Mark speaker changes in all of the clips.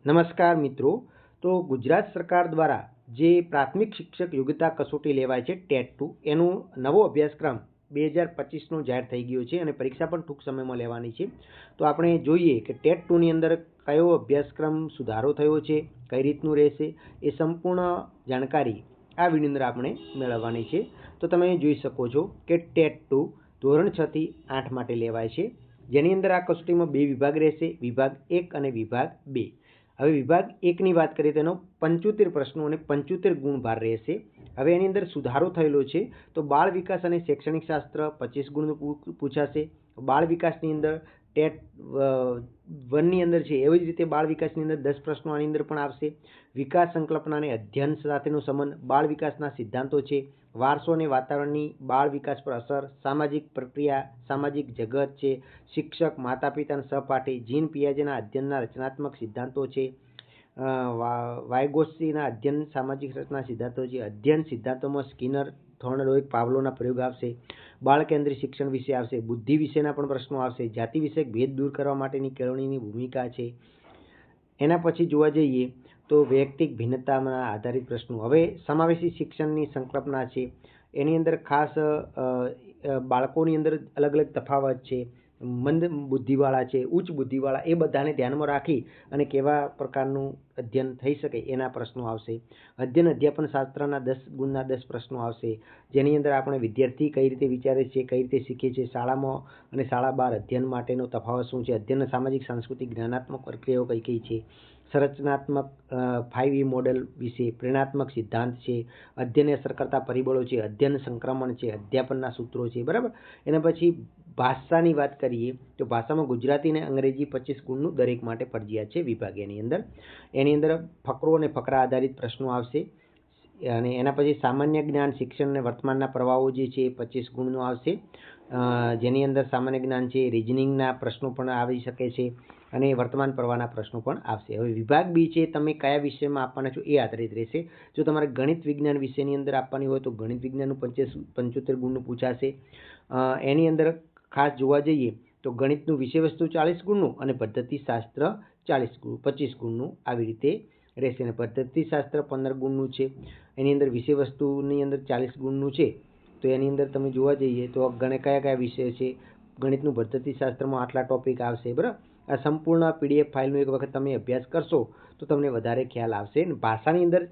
Speaker 1: નમસ્કાર મિત્રો। તો ગુજરાત સરકાર દ્વારા જે પ્રાથમિક શિક્ષક યોગ્યતા કસોટી લેવાય છે ટેટ 2 એનો નવો અભ્યાસક્રમ 2025નો જાહેર થઈ ગયો છે અને પરીક્ષા પણ ટૂંક સમયમાં લેવાની છે। તો આપણે જોઈએ કે ટેટ 2ની અંદર કયો અભ્યાસક્રમ સુધારો થયો છે, કઈ રીતનું રહેશે, એ સંપૂર્ણ જાણકારી આ વિડીયોની અંદર આપણે મેળવવાની છે। તો તમે જોઈ શકો છો કે ટેટ 2 ધોરણ 6 થી 8 માટે લેવાય છે, જેની અંદર આ કસોટીમાં 2 વિભાગ રહેશે, વિભાગ 1 અને વિભાગ 2। હવે વિભાગ 1ની વાત કરીએ તો એનો 75 પ્રશ્નો અને 75 ગુણ ભાર રહેશે। હવે એની અંદર સુધારો થયેલો છે, તો બાળ વિકાસ અને શૈક્ષણિક શાસ્ત્ર 25 ગુણનું પૂછાશે। બાળ વિકાસની અંદર ટેટ 1ની અંદર છે એવી જ રીતે બાળ વિકાસની અંદર 10 પ્રશ્નો આની અંદર પણ આવશે। વિકાસ સંકલ્પના અને અધ્યયન સાથેનો સંબંધ, બાળ વિકાસના સિદ્ધાંતો છે, વારસો અને વાતાવરણની બાળ વિકાસ પર અસર, સામાજિક પ્રક્રિયા, સામાજિક જગત છે, શિક્ષક, માતા પિતા અને સહપાઠી, જીન પિયાજેના અધ્યયનના રચનાત્મક સિદ્ધાંતો છે, વાયગોત્સ્કીના અધ્યયન સામાજિક રચના સિદ્ધાંતો છે, અધ્યયન સિદ્ધાંતોમાં સ્કિનર, થોર્નડોઇક, પાવલોના પ્રયોગ આવશે, બાળ કેન્દ્રિત શિક્ષણ વિશે આવશે, બુદ્ધિ વિશેના પણ પ્રશ્નો આવશે, જાતિ વિષયક ભેદ દૂર કરવા માટેની કેળવણીની ભૂમિકા છે। એના પછી જોવા જઈએ તો વૈયક્તિક ભિન્નતાના આધારિત પ્રશ્નો। હવે સમાવેશી શિક્ષણની સંકલ્પના છે, એની અંદર ખાસ બાળકોની અંદર અલગ અલગ તફાવત છે, મંદ બુદ્ધિવાળા છે, ઉચ્ચ બુદ્ધિવાળા, એ બધાને ધ્યાનમાં રાખી અને કેવા પ્રકારનું અધ્યયન થઈ શકે એના પ્રશ્નો આવશે। અધ્યયન અધ્યાપન શાસ્ત્રના 10 ગુણના 10 પ્રશ્નો આવશે, જેની અંદર આપણે વિદ્યાર્થી કઈ રીતે વિચારે છે, કઈ રીતે શીખે છે, શાળામાં અને શાળા બહાર અધ્યયન માટેનો તફાવત શું છે, અધ્યયન સામાજિક સાંસ્કૃતિક જ્ઞાનાત્મક પ્રક્રિયાઓ કઈ કઈ છે, સંરચનાત્મક 5E મોડેલ વિશે, પ્રેરણાત્મક સિદ્ધાંત છે, અધ્યયનને અસર કરતા પરિબળો છે, અધ્યયન સંક્રમણ છે, અધ્યાપનના સૂત્રો છે, બરાબર। એના પછી ભાષાની વાત કરીએ તો ભાષામાં ગુજરાતી અને અંગ્રેજી 25 ગુણનું દરેક માટે ફરજિયાત છે વિભાગ એની અંદર। એની અંદર ફકરો અને ફકરા આધારિત પ્રશ્નો આવશે અને એના પછી સામાન્ય જ્ઞાન, શિક્ષણ અને વર્તમાનના પ્રવાહો જે છે એ 25 ગુણનું આવશે, જેની અંદર સામાન્ય જ્ઞાન છે, રિઝનિંગના પ્રશ્નો પણ આવી શકે છે અને વર્તમાન પ્રવાહના પ્રશ્નો પણ આવશે। હવે વિભાગ 2 છે, તમે કયા વિષયમાં આપવાના છો એ આધારિત રહેશે। જો તમારે ગણિત વિજ્ઞાન વિષયની અંદર આપવાની હોય તો ગણિત વિજ્ઞાનનું 75 ગુણનું પૂછાશે। એની અંદર ખાસ જોવા જઈએ તો ગણિતનું વિષય વસ્તુ 40 ગુણનું અને પદ્ધતિશાસ્ત્ર 25 ગુણનું આવી રીતે રહેશે। અને પદ્ધતિશાસ્ત્ર 15 ગુણનું છે, એની અંદર વિષય વસ્તુની અંદર 40 ગુણનું છે। તો એની અંદર તમે જોવા જઈએ તો કયા કયા વિષય છે, ગણિતનું પદ્ધતિશાસ્ત્રમાં આટલા ટોપિક આવશે, બરાબર। આ સંપૂર્ણ PDF ફાઇલનો એક વખત તમે અભ્યાસ કરશો તો તમને વધારે ખ્યાલ આવશે। ભાષાની અંદર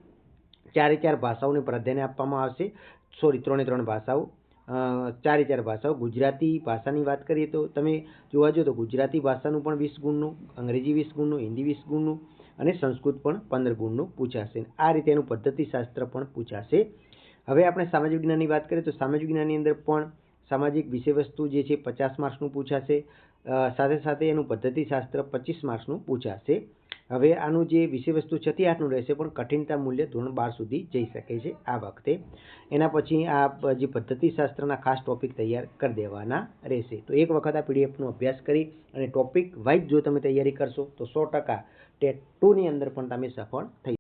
Speaker 1: 4 ભાષાઓને પ્રાધાન્ય આપવામાં આવશે, 3 ભાષાઓ, 4 ભાષાઓ। ગુજરાતી ભાષાની વાત કરીએ તો તમે જોવા જઈએ તો ગુજરાતી ભાષાનું પણ 20 ગુણનું, અંગ્રેજી 20 ગુણનું, હિન્દી 20 ગુણનું અને સંસ્કૃત પણ 15 ગુણનું પૂછાશે। આ રીતે એનું પદ્ધતિશાસ્ત્ર પણ પૂછાશે। હવે આપણે સામાજિક વિજ્ઞાનની વાત કરીએ તો સામાજિક વિજ્ઞાનની અંદર પણ સામાજિક વિષય વસ્તુ જે છે 50 માર્ક્સનું પૂછાશે, સાથે સાથે એનું પદ્ધતિશાસ્ત્ર 25 માર્ક્સનું પૂછાશે। હવે આનું જે વિષય વસ્તુ 6 થી 8નું રહેશે, પણ કઠિનતા મૂલ્ય ધોરણ 12 સુધી જઈ શકે છે આ વખતે। એના પછી આ જે પદ્ધતિશાસ્ત્રના ખાસ ટોપિક તૈયાર કરી દેવાના રહેશે। તો એક વખત આ PDFનો અભ્યાસ કરી અને ટોપિક વાઇઝ જો તમે તૈયારી કરશો તો 100% ટેટ 2ની અંદર પણ તમે સફળ થઈ